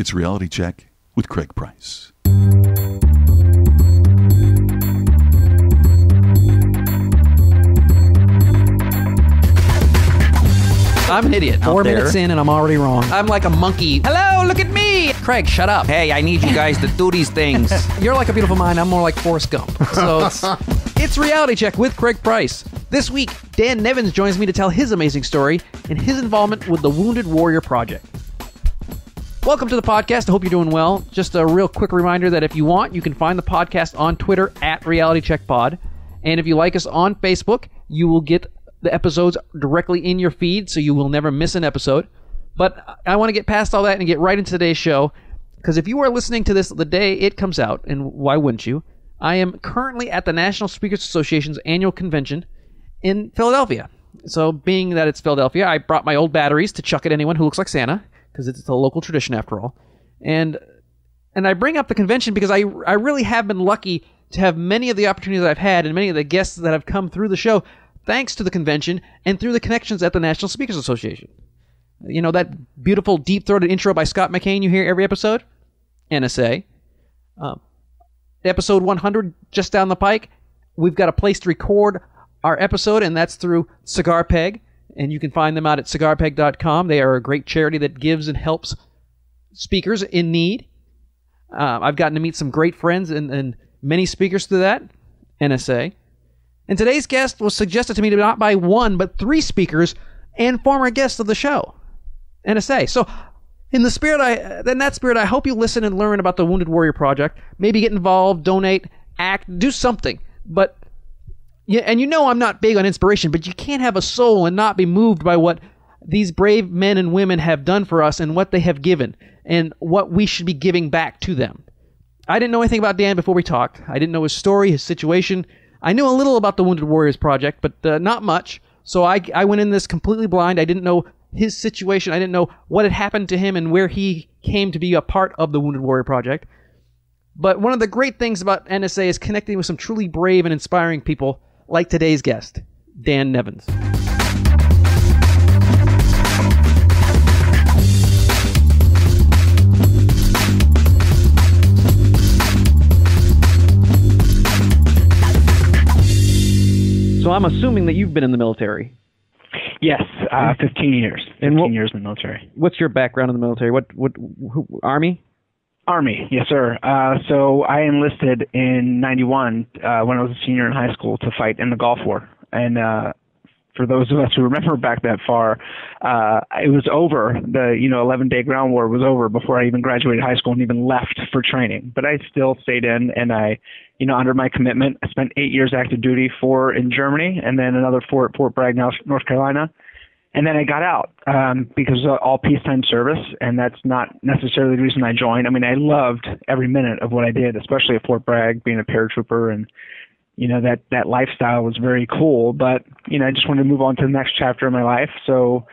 It's Reality Check with Craig Price. I'm an idiot. 4 minutes in and I'm already wrong. I'm like a monkey. Hello, look at me. Craig, shut up. Hey, I need you guys to do these things. You're like a beautiful mind. I'm more like Forrest Gump. So it's Reality Check with Craig Price. This week, Dan Nevins joins me to tell his amazing story and his involvement with the Wounded Warrior Project. Welcome to the podcast. I hope you're doing well. Just a real quick reminder that if you want, you can find the podcast on Twitter at Reality Check Pod. And if you like us on Facebook, you will get the episodes directly in your feed, so you will never miss an episode. But I want to get past all that and get right into today's show, because if you are listening to this the day it comes out, and why wouldn't you, I am currently at the National Speakers Association's annual convention in Philadelphia. So being that it's Philadelphia, I brought my old batteries to chuck at anyone who looks like Santa, because it's a local tradition after all. And I bring up the convention because I really have been lucky to have many of the opportunities that I've had and many of the guests that have come through the show thanks to the convention and through the connections at the National Speakers Association. You know, that beautiful deep-throated intro by Scott McCain you hear every episode? NSA. Episode 100 just down the pike. We've got a place to record our episode, and that's through Cigar Peg. And you can find them out at cigarpeg.com. They are a great charity that gives and helps speakers in need. I've gotten to meet some great friends and many speakers through that. NSA. And today's guest was suggested to me not by one, but three speakers and former guests of the show. NSA. So, in that spirit, I hope you listen and learn about the Wounded Warrior Project. Maybe get involved, donate, act, do something. But, and you know I'm not big on inspiration, but you can't have a soul and not be moved by what these brave men and women have done for us and what they have given and what we should be giving back to them. I didn't know anything about Dan before we talked. I didn't know his story, his situation. I knew a little about the Wounded Warriors Project, but not much. So I went in this completely blind. I didn't know his situation. I didn't know what had happened to him and where he came to be a part of the Wounded Warrior Project. But one of the great things about NSA is connecting with some truly brave and inspiring people like today's guest, Dan Nevins. So I'm assuming that you've been in the military. Yes, 15 years. 15 years in the military. What's your background in the military? Army? Army, yes, sir. So I enlisted in 91 when I was a senior in high school to fight in the Gulf War. And for those of us who remember back that far, it was over. The 11-day ground war was over before I even graduated high school and even left for training. But I still stayed in, and I, under my commitment, I spent 8 years active duty, 4 in Germany, and then another 4 at Fort Bragg, North Carolina. And then I got out because all peacetime service, and that's not necessarily the reason I joined. I mean, I loved every minute of what I did, especially at Fort Bragg, being a paratrooper, and that lifestyle was very cool. But I just wanted to move on to the next chapter of my life. So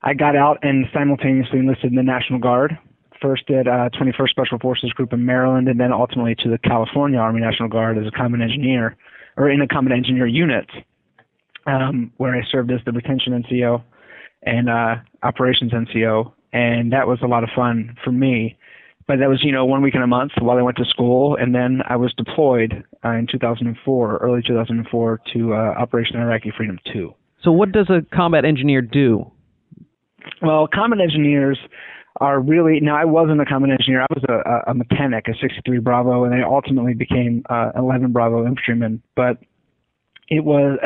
I got out and simultaneously enlisted in the National Guard. First at 21st Special Forces Group in Maryland, and then ultimately to the California Army National Guard as a combat engineer, or in a combat engineer unit, where I served as the retention NCO and operations NCO, and that was a lot of fun for me. But that was, 1 week in a month while I went to school, and then I was deployed in 2004, early 2004, to Operation Iraqi Freedom 2. So what does a combat engineer do? Well, combat engineers are really, now I wasn't a combat engineer, I was a mechanic, a 63 Bravo, and I ultimately became 11 Bravo infantryman. But it was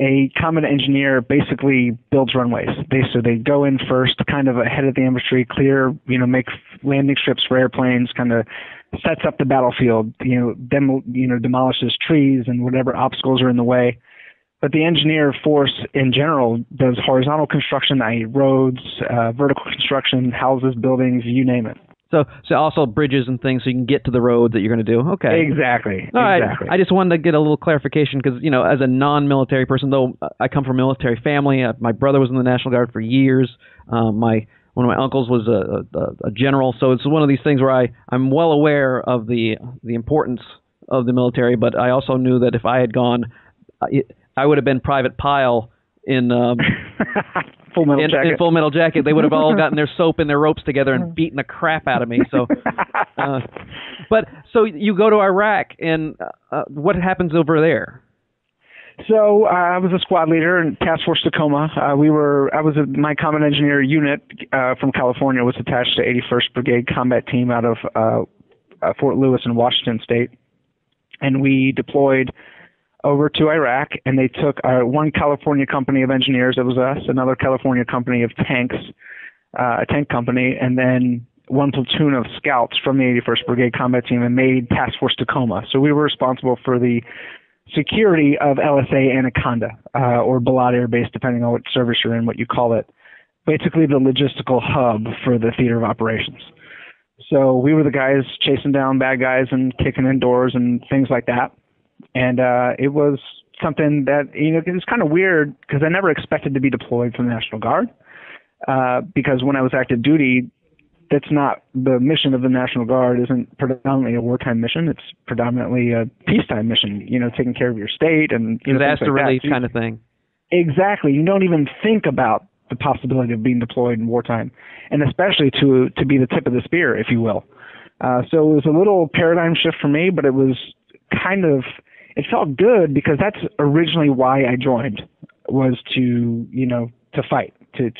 a combat engineer basically builds runways. So they go in first, kind of ahead of the infantry, clear, make landing strips for airplanes, kind of sets up the battlefield, demolishes trees and whatever obstacles are in the way. But the engineer force in general does horizontal construction, i.e. roads, vertical construction, houses, buildings, you name it. So also bridges and things so you can get to the road that you're going to do. Okay. Exactly. All right. I just wanted to get a little clarification because, as a non-military person, though I come from a military family, my brother was in the National Guard for years. One of my uncles was a general. So it's one of these things where I'm well aware of the importance of the military, but I also knew that if I had gone, I would have been Private Pyle in Full Metal Jacket. In Full Metal Jacket, they would have all gotten their soap and their ropes together and beaten the crap out of me. So, but so you go to Iraq, and what happens over there? So I was a squad leader in Task Force Tacoma. My combat engineer unit from California was attached to 81st Brigade Combat Team out of Fort Lewis in Washington State, and we deployed over to Iraq. And they took one California company of engineers, that was us, another California company of tanks, a tank company, and then one platoon of scouts from the 81st Brigade Combat Team, and made Task Force Tacoma. So we were responsible for the security of LSA Anaconda, or Balad Air Base, depending on what service you're in, what you call it. Basically the logistical hub for the theater of operations. So we were the guys chasing down bad guys and kicking in doors and things like that. And it was something that, it was kind of weird because I never expected to be deployed from the National Guard, because when I was active duty, that's not the mission of the National Guard. Isn't predominantly a wartime mission. It's predominantly a peacetime mission, taking care of your state and disaster like relief kind of thing. Exactly. You don't even think about the possibility of being deployed in wartime, and especially to be the tip of the spear, if you will. So it was a little paradigm shift for me, but it was it felt good because that's originally why I joined, was to fight, to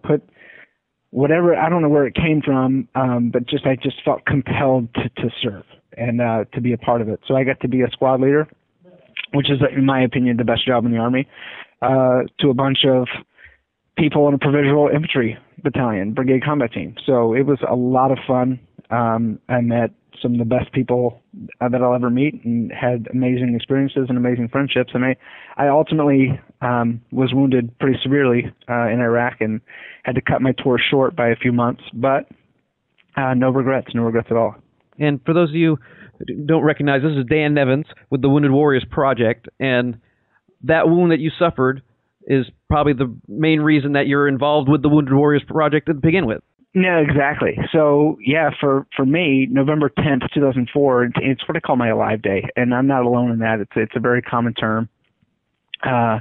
put whatever, I don't know where it came from, but I just felt compelled to serve and to be a part of it. So I got to be a squad leader, which is, in my opinion, the best job in the Army, to a bunch of people in a provisional infantry battalion, brigade combat team. So it was a lot of fun. I met some of the best people that I'll ever meet, and had amazing experiences and amazing friendships. And I ultimately was wounded pretty severely in Iraq and had to cut my tour short by a few months, but no regrets at all. And for those of you who don't recognize, this is Dan Nevins with the Wounded Warriors Project, and that wound that you suffered is probably the main reason that you're involved with the Wounded Warriors Project to begin with. No, exactly. So, yeah, for me, November 10th, 2004, it's what I call my Alive Day, and I'm not alone in that. It's a very common term. I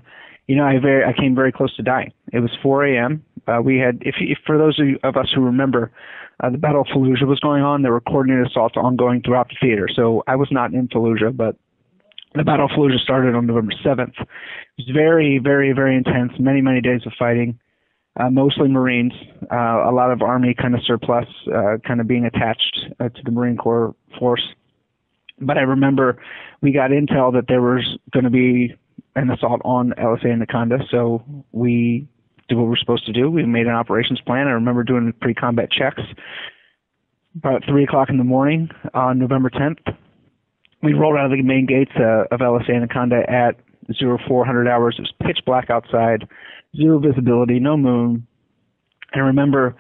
came very close to dying. It was 4 a.m. We had, for those of us who remember, the Battle of Fallujah was going on. There were coordinated assaults ongoing throughout the theater. So I was not in Fallujah, but the Battle of Fallujah started on November 7th. It was very, very, very intense, many, many days of fighting. Mostly Marines, a lot of Army kind of surplus, kind of being attached to the Marine Corps force. But I remember we got intel that there was going to be an assault on LSA Anaconda, so we did what we were supposed to do. We made an operations plan. I remember doing pre-combat checks. About 3 o'clock in the morning on November 10th, we rolled out of the main gates of LSA Anaconda at 0400 hours. It was pitch black outside. Zero visibility, no moon. And I remember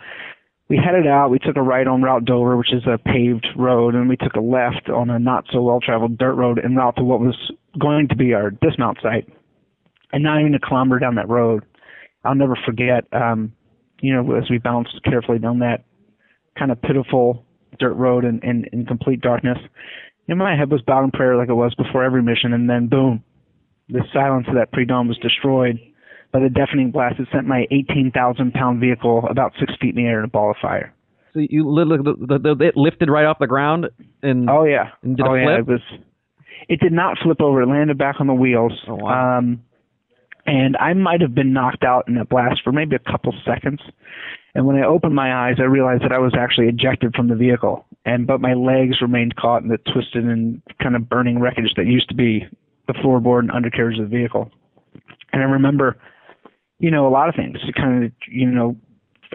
we headed out. We took a right on Route Dover, which is a paved road, and we took a left on a not-so-well-traveled dirt road en route to what was going to be our dismount site. And not even a kilometer down that road, I'll never forget, as we bounced carefully down that kind of pitiful dirt road in complete darkness, my head was bowed in prayer like it was before every mission, and then boom, the silence of that pre-dawn was destroyed by the deafening blast. It sent my 18,000-pound vehicle about 6 feet in the air in a ball of fire. So you it lifted right off the ground? And oh, yeah. And did it flip? It did not flip over. It landed back on the wheels. Oh, wow. And I might have been knocked out in that blast for maybe a couple seconds. And when I opened my eyes, I realized that I was actually ejected from the vehicle. But my legs remained caught in the twisted and kind of burning wreckage that used to be the floorboard and undercarriage of the vehicle. And I remember a lot of things. Kind of,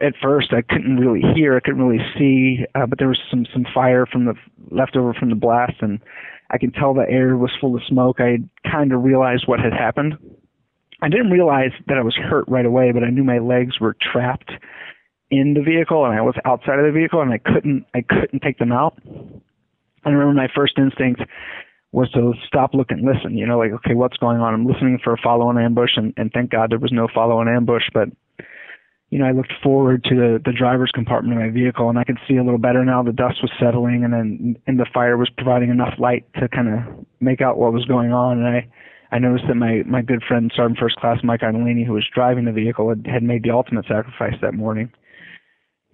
at first I couldn't really hear, I couldn't really see, but there was some fire from the leftover from the blast, and I could tell the air was full of smoke. I kind of realized what had happened. I didn't realize that I was hurt right away, but I knew my legs were trapped in the vehicle, and I was outside of the vehicle, and I couldn't take them out. And I remember my first instinct was to stop, look, and listen, okay, what's going on? I'm listening for a follow-on ambush, and thank God there was no follow-on ambush, but, I looked forward to the driver's compartment of my vehicle, and I could see a little better now. The dust was settling, and the fire was providing enough light to kind of make out what was going on, and I noticed that my good friend Sergeant First Class Mike Idolini, who was driving the vehicle, had made the ultimate sacrifice that morning.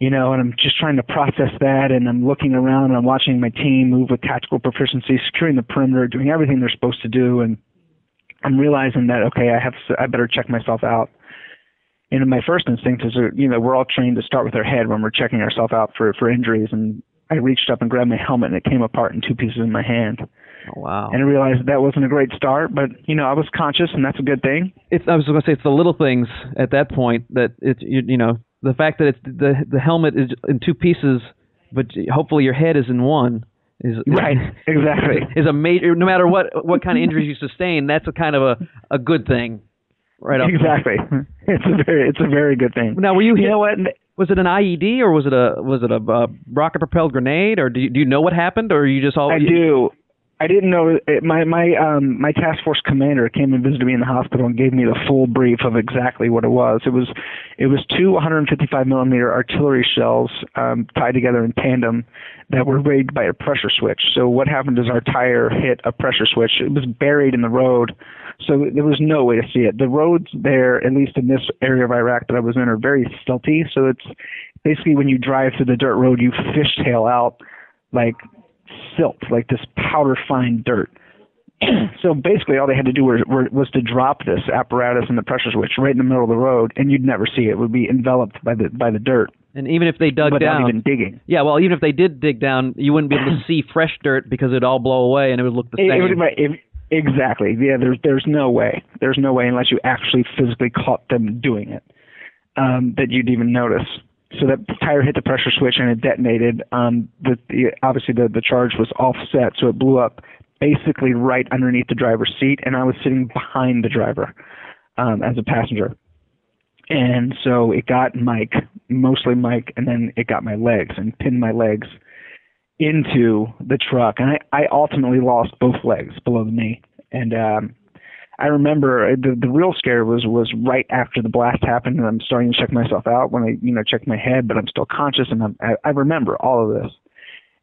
And I'm just trying to process that, and I'm looking around, and I'm watching my team move with tactical proficiency, securing the perimeter, doing everything they're supposed to do, and I'm realizing that, okay, I better check myself out. And my first instinct is, we're all trained to start with our head when we're checking ourselves out for injuries, and I reached up and grabbed my helmet, and it came apart in two pieces in my hand. Oh, wow. And I realized that wasn't a great start, but, I was conscious, and that's a good thing. I was going to say, it's the little things at that point that, the fact that it's the helmet is in two pieces, but hopefully your head is in one. Right, exactly. Is a major, no matter what kind of injuries you sustain, that's a kind of a good thing. Right up. Exactly. It's a very good thing. Now, were you hit? You know what? Was it an IED or was it a rocket propelled grenade, or do you know what happened, or you just all? I do. I didn't know. My task force commander came and visited me in the hospital and gave me the full brief of exactly what it was. It was two 155 millimeter artillery shells tied together in tandem that were rigged by a pressure switch. So what happened is our tire hit a pressure switch. It was buried in the road, so there was no way to see it. The roads there, at least in this area of Iraq that I was in, are very silty. So it's basically when you drive through the dirt road, you fishtail out like silt, like this powder fine dirt. So basically all they had to do was to drop this apparatus in the pressure switch right in the middle of the road, and you'd never see it. It would be enveloped by the dirt. And even if they dug without down, even digging. Yeah, well, even if they did dig down, you wouldn't be able to see fresh dirt because it'd all blow away and it would look the same. Exactly. Yeah, there's no way. There's no way unless you actually physically caught them doing it that you'd even notice. So that tire hit the pressure switch and it detonated. Obviously the charge was offset, so it blew up basically right underneath the driver's seat, and I was sitting behind the driver as a passenger. And so it got Mike, mostly Mike, and then it got my legs and pinned my legs into the truck. And I ultimately lost both legs below the knee. And I remember the real scare was right after the blast happened, and I'm starting to check myself out when I check my head, but I'm still conscious, and I remember all of this.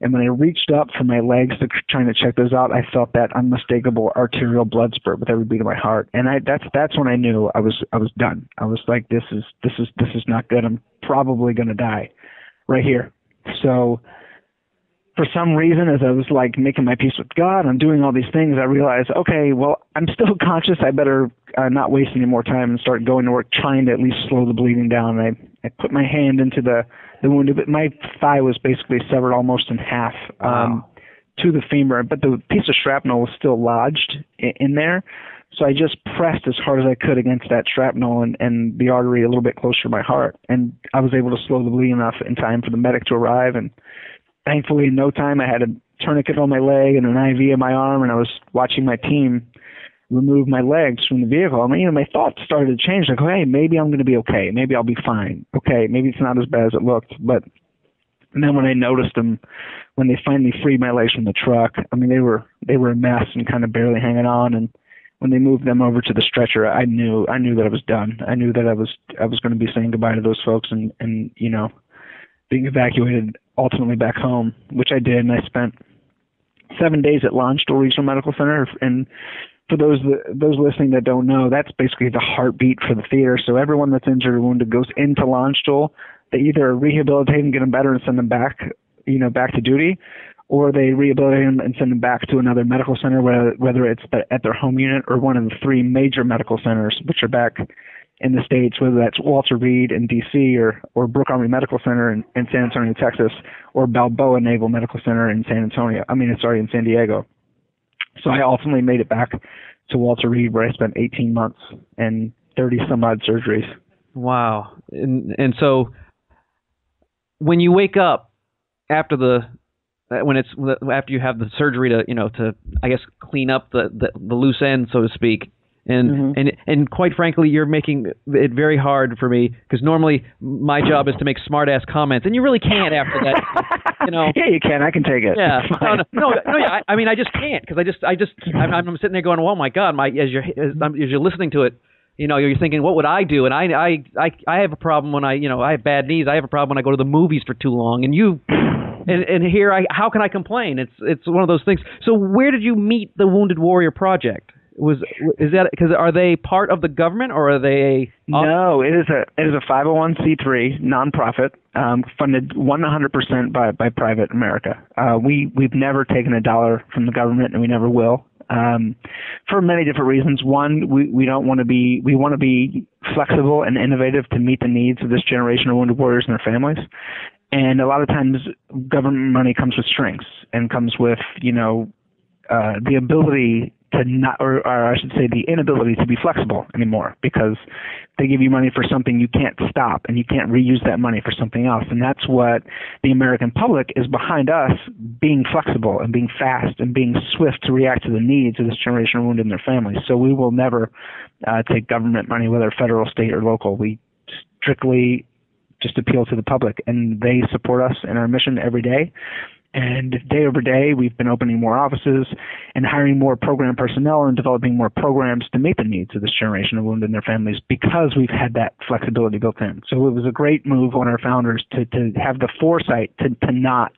And when I reached up for my legs trying to check those out, I felt that unmistakable arterial blood spurt with every beat of my heart, and that's when I knew I was done. I was like, this is not good. I'm probably going to die right here. So for some reason, as I was like making my peace with God, I'm doing all these things, I realized, okay, well, I'm still conscious. I better not waste any more time and start going to work, trying to at least slow the bleeding down. And I put my hand into the wound. My thigh was basically severed almost in half to the femur, but the piece of shrapnel was still lodged in there. So I just pressed as hard as I could against that shrapnel and the artery a little bit closer to my heart. And I was able to slow the bleeding enough in time for the medic to arrive. And thankfully, in no time, I had a tourniquet on my leg and an IV in my arm, and I was watching my team remove my legs from the vehicle. I mean, my thoughts started to change. Like, hey, maybe I'm going to be okay. Maybe I'll be fine. Okay, maybe it's not as bad as it looked. But and then when I noticed them, when they finally freed my legs from the truck, I mean, they were a mess and kind of barely hanging on. And when they moved them over to the stretcher, I knew that I was done. I knew that I was going to be saying goodbye to those folks and being evacuated ultimately back home, which I did, and I spent 7 days at Landstuhl Regional Medical Center. And for those listening that don't know, that's basically the heartbeat for the theater. So everyone that's injured or wounded goes into Landstuhl. They either rehabilitate and get them better and send them back to duty, or they rehabilitate them and send them back to another medical center, whether it's at their home unit or one of the three major medical centers, which are back in the States, whether that's Walter Reed in D.C. or Brooke Army Medical Center in San Antonio, Texas, or Balboa Naval Medical Center in in San Diego. So I ultimately made it back to Walter Reed, where I spent 18 months and 30-some-odd surgeries. Wow. And so when you wake up after after you have the surgery to I guess clean up the loose end, so to speak, and quite frankly, you're making it very hard for me, because normally my job is to make smart ass comments, and you really can't after that. Yeah, you can. I can take it. Yeah. No. Yeah. I mean, I just can't, because I'm sitting there going, oh my God, as you're listening to it, you're thinking, what would I do? And I have a problem when I have bad knees. I have a problem when I go to the movies for too long. And here, how can I complain? It's one of those things. So where did you meet the Wounded Warrior Project? Is that because are they part of the government or are they No, it is a 501c3 nonprofit, funded 100% by private America. We've never taken a dollar from the government, and we never will. For many different reasons. One, we want to be flexible and innovative to meet the needs of this generation of wounded warriors and their families. And a lot of times, government money comes with strings and comes with, the ability to not, or I should say, the inability to be flexible anymore, because they give you money for something you can't stop, and you can't reuse that money for something else. And that's what the American public is behind us, being flexible and being fast and being swift to react to the needs of this generation of wounded and their families. So we will never take government money, whether federal, state, or local. We strictly just appeal to the public, and they support us in our mission every day. And day over day, we've been opening more offices and hiring more program personnel and developing more programs to meet the needs of this generation of wounded and their families, because we've had that flexibility built in. So it was a great move on our founders to have the foresight to not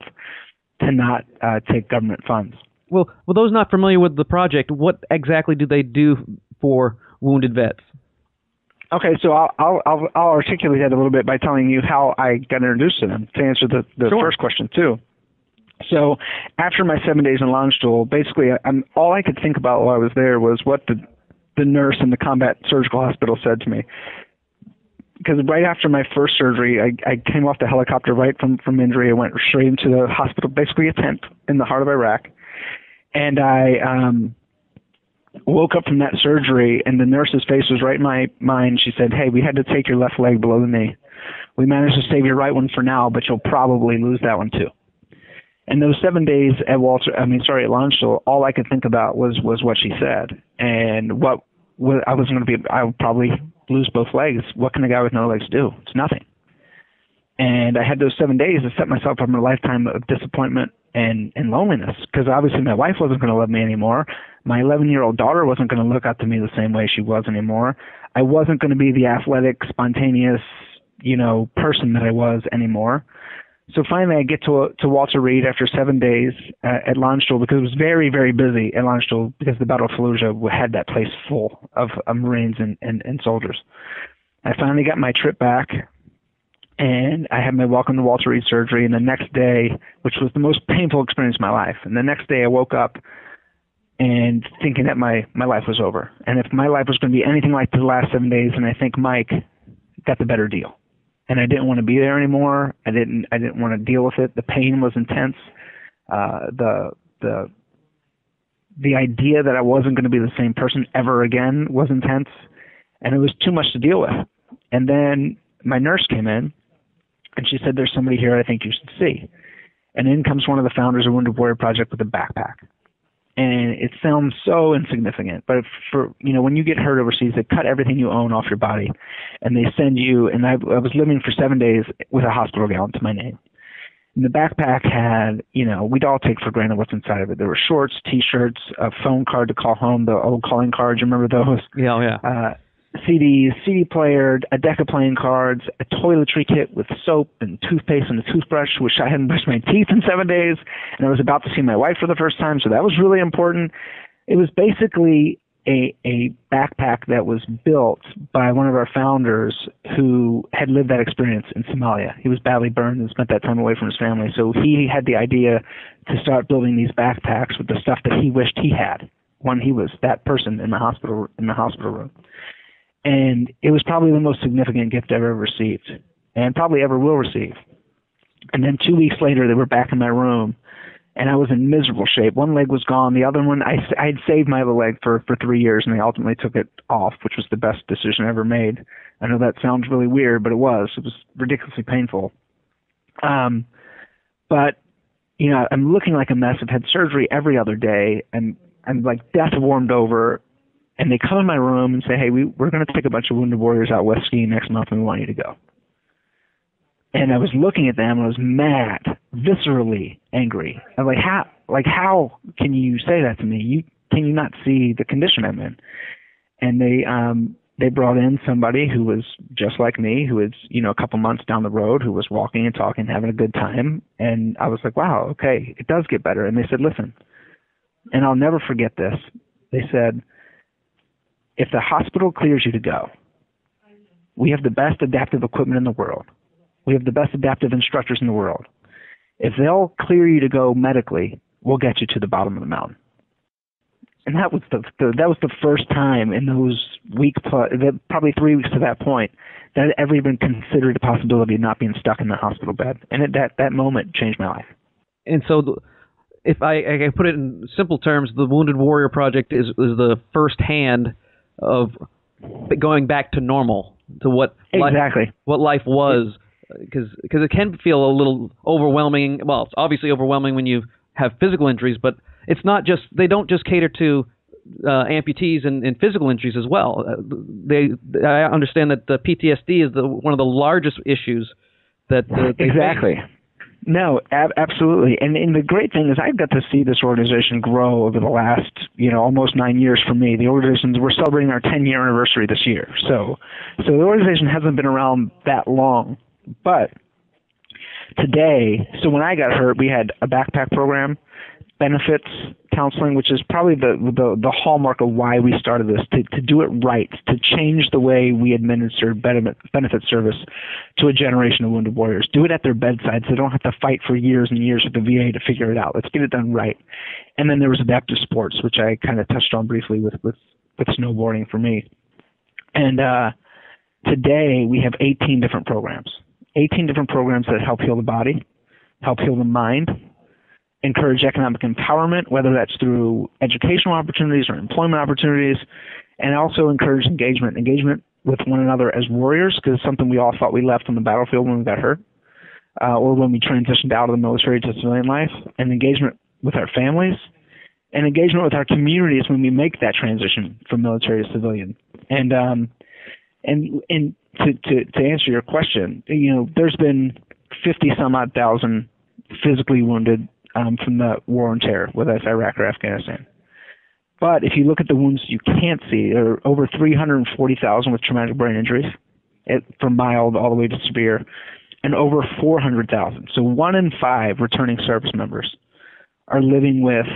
take government funds. Well, those not familiar with the project, what exactly do they do for wounded vets? Okay, so I'll articulate that a little bit by telling you how I got introduced to them, to answer the Sure. first question too. So after my 7 days in Landstuhl, basically all I could think about while I was there was what the nurse in the combat surgical hospital said to me. Because right after my first surgery, I came off the helicopter right from injury. I went straight into the hospital, basically a tent in the heart of Iraq. And I woke up from that surgery, and the nurse's face was right in my mind. She said, "Hey, we had to take your left leg below the knee. We managed to save your right one for now, but you'll probably lose that one too." And those 7 days at Landstuhl, all I could think about was what she said, and what I was going to be. I would probably lose both legs. What can a guy with no legs do? It's nothing. And I had those 7 days to set myself up for a lifetime of disappointment and loneliness, because obviously my wife wasn't going to love me anymore. My 11-year-old daughter wasn't going to look up to me the same way she was anymore. I wasn't going to be the athletic, spontaneous, person that I was anymore. So finally, I get to Walter Reed after 7 days at Landstuhl, because it was very, very busy at Landstuhl, because the Battle of Fallujah had that place full of Marines and soldiers. I finally got my trip back, and I had my welcome to Walter Reed surgery. And the next day, which was the most painful experience of my life, and the next day I woke up and thinking that my life was over. And if my life was going to be anything like the last 7 days, and I think Mike got the better deal. And I didn't want to be there anymore. I didn't want to deal with it. The pain was intense. The idea that I wasn't going to be the same person ever again was intense, and it was too much to deal with. And then my nurse came in, and she said, "There's somebody here I think you should see." And in comes one of the founders of Wounded Warrior Project with a backpack. And it sounds so insignificant, but when you get hurt overseas, they cut everything you own off your body, and they send you. And I was living for 7 days with a hospital gown to my name. And the backpack had, we'd all take for granted what's inside of it. There were shorts, T-shirts, a phone card to call home, the old calling cards. You remember those? Yeah. CDs, CD player, a deck of playing cards, a toiletry kit with soap and toothpaste and a toothbrush, which I hadn't brushed my teeth in 7 days, and I was about to see my wife for the first time, so that was really important. It was basically a backpack that was built by one of our founders who had lived that experience in Somalia. He was badly burned and spent that time away from his family, so he had the idea to start building these backpacks with the stuff that he wished he had when he was that person in the hospital room. And it was probably the most significant gift I've ever received, and probably ever will receive. And then 2 weeks later, they were back in my room, and I was in miserable shape. One leg was gone. The other one, I had saved my other leg for 3 years, and they ultimately took it off, which was the best decision I ever made. I know that sounds really weird, but it was. It was ridiculously painful. But, I'm looking like a mess. I've had surgery every other day, and I'm like death warmed over. And they come in my room and say, "Hey, we're going to take a bunch of wounded warriors out west skiing next month, and we want you to go." And I was looking at them, and I was mad, viscerally angry. I'm like, how can you say that to me? Can you not see the condition I'm in? And they brought in somebody who was just like me, who was, a couple months down the road, who was walking and talking, having a good time. And I was like, wow, okay, it does get better. And they said, "Listen," and I'll never forget this. They said, if the hospital clears you to go, we have the best adaptive equipment in the world. We have the best adaptive instructors in the world. If they'll clear you to go medically, we'll get you to the bottom of the mountain. And that was the first time in those probably 3 weeks to that point, that had ever even considered the possibility of not being stuck in the hospital bed. And that moment changed my life. And so, if I can put it in simple terms, the Wounded Warrior Project is the first hand of going back to normal, to what life was, because it can feel a little overwhelming. Well, it's obviously overwhelming when you have physical injuries, but it's not just, they don't just cater to amputees and physical injuries as well. I understand that the PTSD is one of the largest issues that they exactly. face. No, absolutely. And the great thing is I've got to see this organization grow over the last, almost 9 years for me. The organization, we're celebrating our 10-year anniversary this year. So the organization hasn't been around that long. But today, so when I got hurt, we had a backpack program, benefits counseling, which is probably the hallmark of why we started this, to do it right, to change the way we administer benefit service to a generation of wounded warriors. Do it at their bedside so they don't have to fight for years and years with the VA to figure it out. Let's get it done right. And then there was adaptive sports, which I kind of touched on briefly with snowboarding for me. And today we have 18 different programs. 18 different programs that help heal the body, help heal the mind, encourage economic empowerment, whether that's through educational opportunities or employment opportunities, and also encourage engagement with one another as warriors, because it's something we all thought we left on the battlefield when we got hurt, or when we transitioned out of the military to civilian life, and engagement with our families, and engagement with our communities when we make that transition from military to civilian. And to answer your question, there's been 50 some odd thousand physically wounded from the war on terror, whether it's Iraq or Afghanistan. But if you look at the wounds you can't see, there are over 340,000 with traumatic brain injuries, from mild all the way to severe, and over 400,000. So 1 in 5 returning service members are living with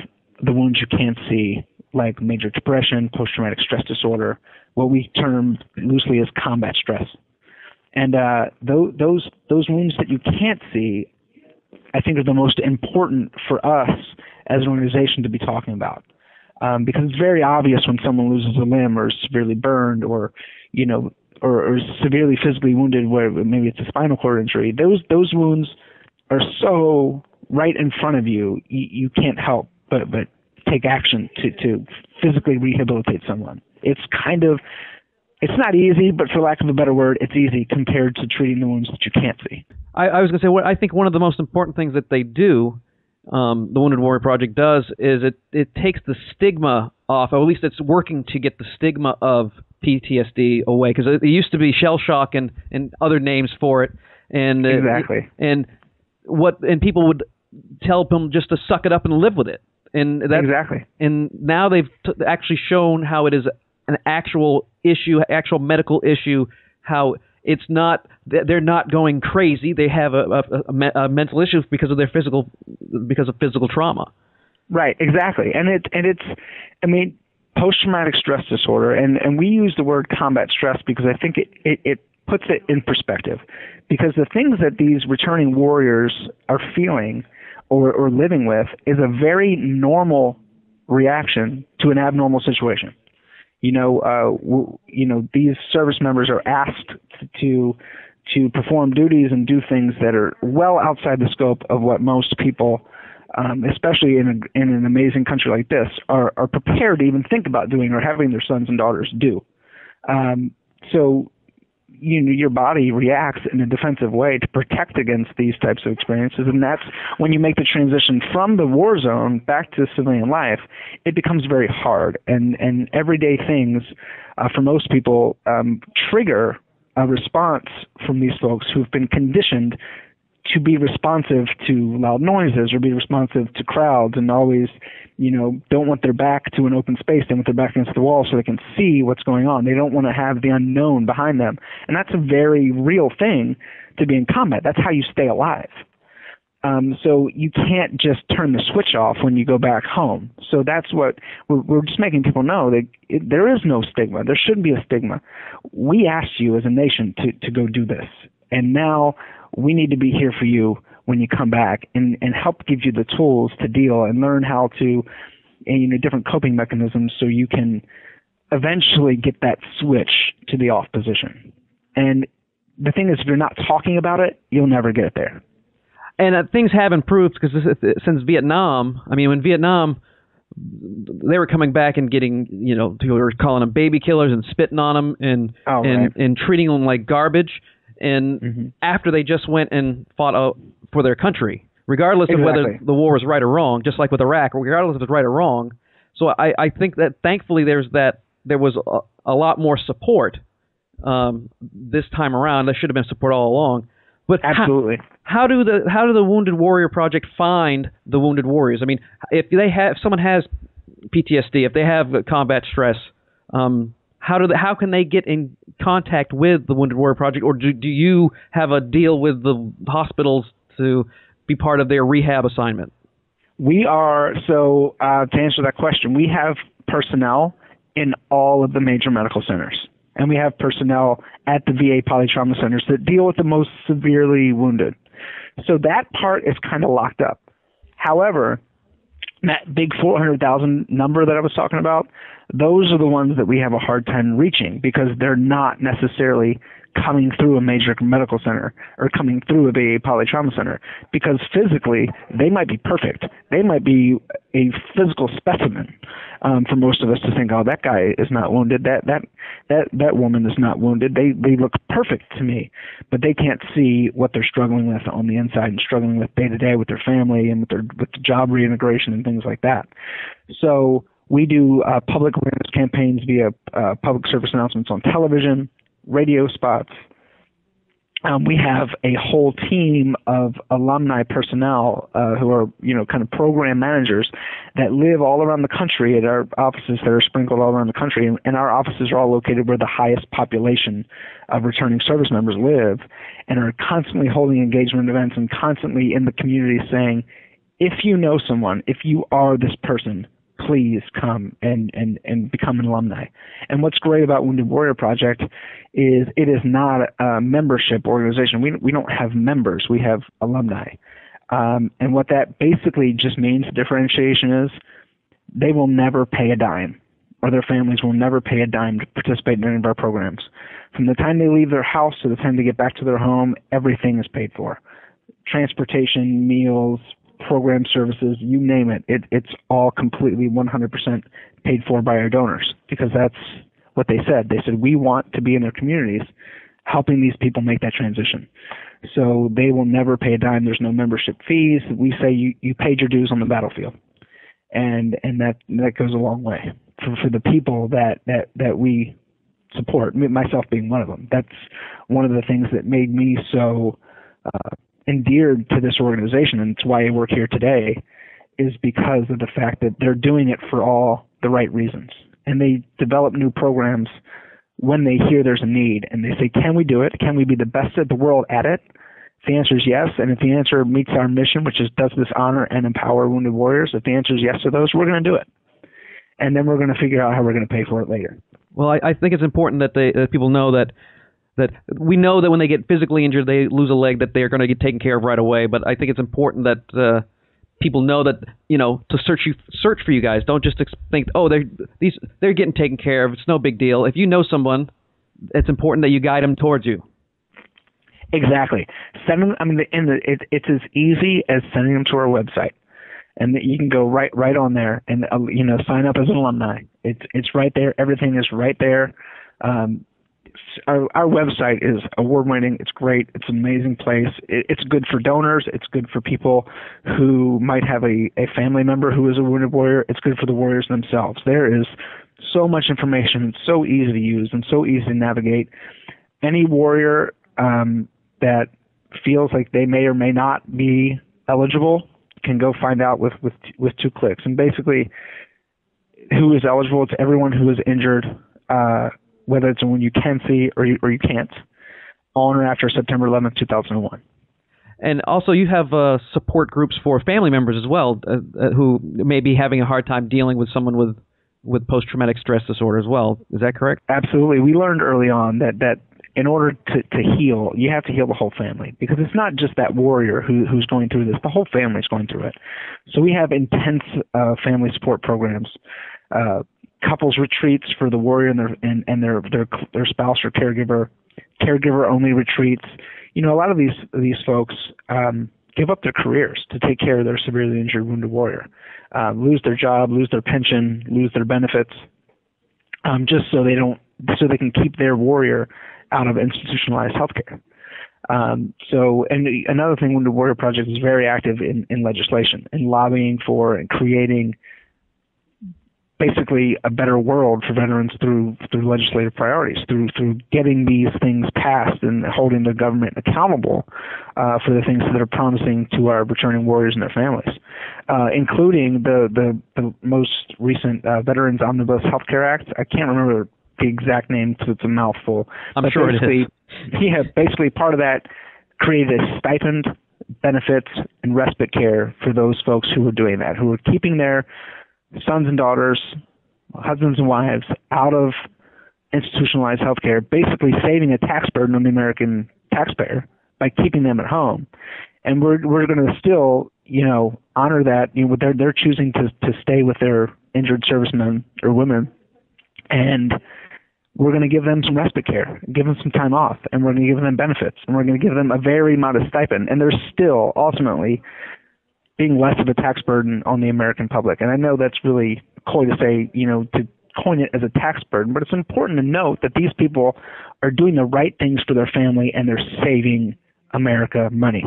the wounds you can't see, like major depression, post-traumatic stress disorder, what we term loosely as combat stress. And those wounds that you can't see, I think, are the most important for us as an organization to be talking about, because it's very obvious when someone loses a limb or is severely burned, or or severely physically wounded, where maybe it's a spinal cord injury. Those wounds are so right in front of you, you can't help but take action to physically rehabilitate someone. It's not easy, but for lack of a better word, it's easy compared to treating the wounds that you can't see. I was going to say, I think one of the most important things that they do, the Wounded Warrior Project does, is it takes the stigma off, or at least it's working to get the stigma of PTSD away, because it used to be shell shock and other names for it. And exactly. And people would tell them just to suck it up and live with it. And exactly. And now they've actually shown how it is an actual issue, actual medical issue, how it's not, they're not going crazy. They have a mental issue because of physical trauma. Right, exactly. And post-traumatic stress disorder, and we use the word combat stress because I think it puts it in perspective, because the things that these returning warriors are feeling or living with is a very normal reaction to an abnormal situation. These service members are asked to perform duties and do things that are well outside the scope of what most people, especially in an amazing country like this, are prepared to even think about doing or having their sons and daughters do. So your body reacts in a defensive way to protect against these types of experiences, and that's when you make the transition from the war zone back to civilian life, it becomes very hard, and everyday things for most people trigger a response from these folks who've been conditioned to be responsive to loud noises or be responsive to crowds, and always, don't want their back to an open space. They want their back against the wall so they can see what's going on. They don't want to have the unknown behind them. And that's a very real thing to be in combat. That's how you stay alive. So you can't just turn the switch off when you go back home. So that's what we're just making people know that there is no stigma. There shouldn't be a stigma. We asked you as a nation to go do this. And now we need to be here for you when you come back and help give you the tools to deal and learn how to, different coping mechanisms so you can eventually get that switch to the off position. And the thing is, if you're not talking about it, you'll never get it there. And things have improved because since Vietnam, I mean, when Vietnam, they were coming back and getting, people were calling them baby killers and spitting on them and treating them like garbage. And after they just went and fought for their country, regardless of whether the war was right or wrong, just like with Iraq, regardless if it's right or wrong. So I think that thankfully there was a lot more support this time around. There should have been support all along. But absolutely. How do the Wounded Warrior Project find the wounded warriors? I mean, if someone has PTSD, if they have combat stress, how can they get in contact with the Wounded Warrior Project, or do you have a deal with the hospitals to be part of their rehab assignment? We are to answer that question, we have personnel in all of the major medical centers. And we have personnel at the VA polytrauma centers that deal with the most severely wounded. So that part is kind of locked up. However, that big 400,000 number that I was talking about, those are the ones that we have a hard time reaching because they're not necessarily coming through a major medical center or coming through a VA polytrauma center, because physically they might be perfect. They might be a physical specimen for most of us to think, oh, that guy is not wounded. That woman is not wounded. They look perfect to me, but they can't see what they're struggling with on the inside and struggling with day to day with their family and with the job reintegration and things like that. So we do public awareness campaigns via public service announcements on television, radio spots. We have a whole team of alumni personnel who are, kind of program managers that live all around the country at our offices that are sprinkled all around the country. And our offices are all located where the highest population of returning service members live, and are constantly holding engagement events and constantly in the community saying, if you know someone, if you are this person, please come and become an alumni. And what's great about Wounded Warrior Project is it is not a membership organization. We don't have members. We have alumni. And what that basically just means, the differentiation is, they will never pay a dime, or their families will never pay a dime to participate in any of our programs. From the time they leave their house to the time they get back to their home, everything is paid for. Transportation, meals, program services, you name it. It's all completely 100% paid for by our donors, because that's what they said. They said, we want to be in their communities helping these people make that transition. So they will never pay a dime. There's no membership fees. We say you paid your dues on the battlefield. And that goes a long way for the people that we support, myself being one of them. That's one of the things that made me so endeared to this organization, and it's why I work here today, is because of the fact that they're doing it for all the right reasons. And they develop new programs when they hear there's a need, and they say, can we do it? Can we be the best in the world at it? If the answer is yes, and if the answer meets our mission, which is does this honor and empower wounded warriors, if the answer is yes to those, we're going to do it. And then we're going to figure out how we're going to pay for it later. Well, I think it's important that people know that we know that when they get physically injured, they lose a leg, that they're going to get taken care of right away. But I think it's important that people know that, to search for you guys. Don't just think, oh, they're getting taken care of. It's no big deal. If you know someone, it's important that you guide them towards you. Exactly. Send them. I mean, it's as easy as sending them to our website, and you can go right on there and sign up as an alumni. It's right there. Everything is right there. Our website is award-winning. It's great. It's an amazing place. It's good for donors. It's good for people who might have a family member who is a wounded warrior. It's good for the warriors themselves. There is so much information. It's so easy to use and so easy to navigate. Any warrior that feels like they may or may not be eligible can go find out with 2 clicks. And basically, who is eligible? It's everyone who is injured, whether it's a wound you can see or you can't, on or after September 11th, 2001. And also, you have support groups for family members as well, who may be having a hard time dealing with someone with post-traumatic stress disorder as well. Is that correct? Absolutely. We learned early on that in order to heal, you have to heal the whole family, because it's not just that warrior who's going through this. The whole family's going through it. So we have intense family support programs, couples retreats for the warrior and their spouse or caregiver only retreats. You know, a lot of these folks give up their careers to take care of their severely injured wounded warrior, lose their job, lose their pension, lose their benefits, just so they can keep their warrior out of institutionalized healthcare. And another thing, Wounded Warrior Project is very active in legislation and lobbying for and creating basically a better world for veterans through legislative priorities, through getting these things passed and holding the government accountable for the things that are promising to our returning warriors and their families, including the most recent Veterans Omnibus Healthcare Act. I can't remember the exact name because it's a mouthful. I'm sure it is. Yeah, basically part of that created a stipend, benefits, and respite care for those folks who were doing that, who were keeping their sons and daughters, husbands and wives out of institutionalized health care, basically saving a tax burden on the American taxpayer by keeping them at home. And we're going to still, honor that. They're choosing to stay with their injured servicemen or women, and we're going to give them some respite care, give them some time off, and we're going to give them benefits, and we're going to give them a very modest stipend. And they're still ultimately being less of a tax burden on the American public. And I know that's really coy to say, to coin it as a tax burden, but it's important to note that these people are doing the right things for their family, and they're saving America money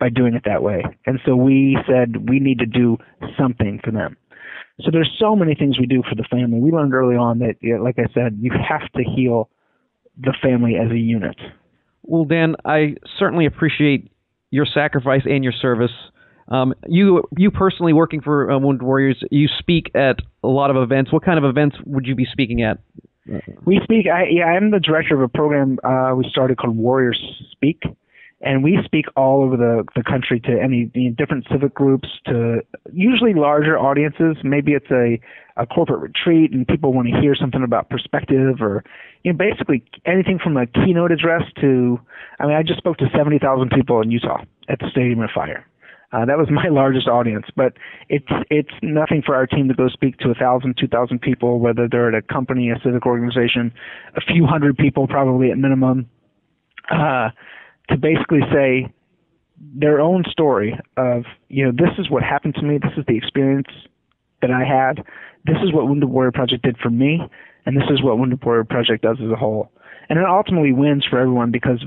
by doing it that way. And so we said we need to do something for them. So there's so many things we do for the family. We learned early on that, like I said, you have to heal the family as a unit. Well, Dan, I certainly appreciate your sacrifice and your service. You personally, working for Wounded Warriors, you speak at a lot of events. What kind of events would you be speaking at? We speak. I'm the director of a program we started called Warriors Speak, and we speak all over the country to any different civic groups, to usually larger audiences. Maybe it's a corporate retreat and people want to hear something about perspective, or basically anything from a keynote address to. I just spoke to 70,000 people in Utah at the Stadium of Fire. That was my largest audience, but it's nothing for our team to go speak to 1,000, 2,000 people, whether they're at a company, a civic organization, a few hundred people probably at minimum, to basically say their own story of, this is what happened to me, this is the experience that I had, this is what Wounded Warrior Project did for me, and this is what Wounded Warrior Project does as a whole. And it ultimately wins for everyone, because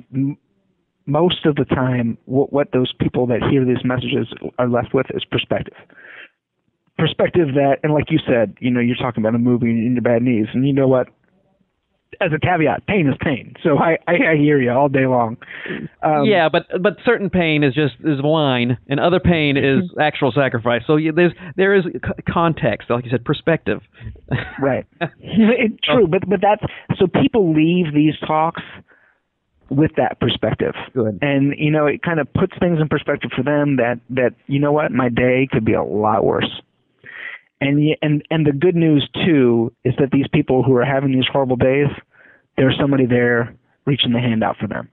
most of the time, what those people that hear these messages are left with is perspective. Perspective that, and like you said, you're talking about a movie in your bad knees, and you know what? As a caveat, pain is pain. So I hear you all day long. Yeah, but certain pain is wine, and other pain is actual sacrifice. So there is context, like you said, perspective. Right. True, but that's so people leave these talks with that perspective. Good. And, it kind of puts things in perspective for them that what, my day could be a lot worse. And the good news, too, is that these people who are having these horrible days, there's somebody there reaching the hand out for them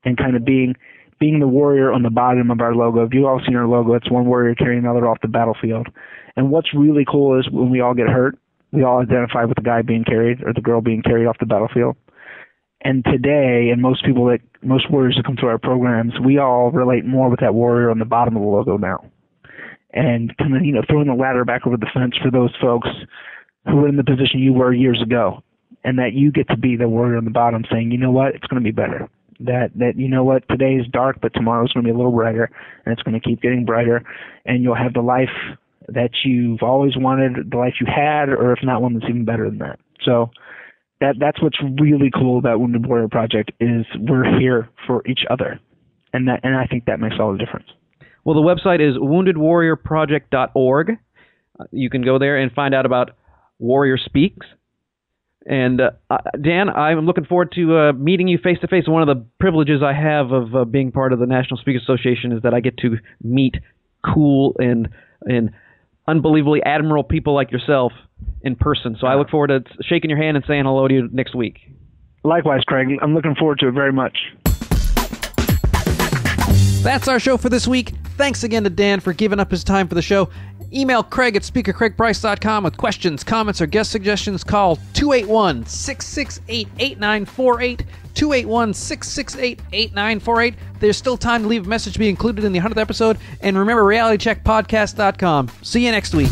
and kind of being the warrior on the bottom of our logo. If you've all seen our logo, it's one warrior carrying another off the battlefield. And what's really cool is when we all get hurt, we all identify with the guy being carried or the girl being carried off the battlefield. And today, and most warriors that come to our programs, we all relate more with that warrior on the bottom of the logo now. And kind of, throwing the ladder back over the fence for those folks who were in the position you were years ago. And that you get to be the warrior on the bottom saying, it's going to be better. That today is dark, but tomorrow's going to be a little brighter, and it's going to keep getting brighter. And you'll have the life that you've always wanted, the life you had, or if not, one that's even better than that. So that's what's really cool about Wounded Warrior Project is we're here for each other, and I think that makes all the difference. Well, the website is woundedwarriorproject.org. You can go there and find out about Warrior Speaks. And Dan, I'm looking forward to meeting you face to face. One of the privileges I have of being part of the National Speakers Association is that I get to meet cool and unbelievably admirable people like yourself in person. So I look forward to shaking your hand and saying hello to you next week. Likewise, Craig. I'm looking forward to it very much. That's our show for this week. Thanks again to Dan for giving up his time for the show. Email Craig at speakercraigprice.com with questions, comments, or guest suggestions. Call 281-668-8948, 281-668-8948. There's still time to leave a message to be included in the 100th episode. And remember, realitycheckpodcast.com. See you next week.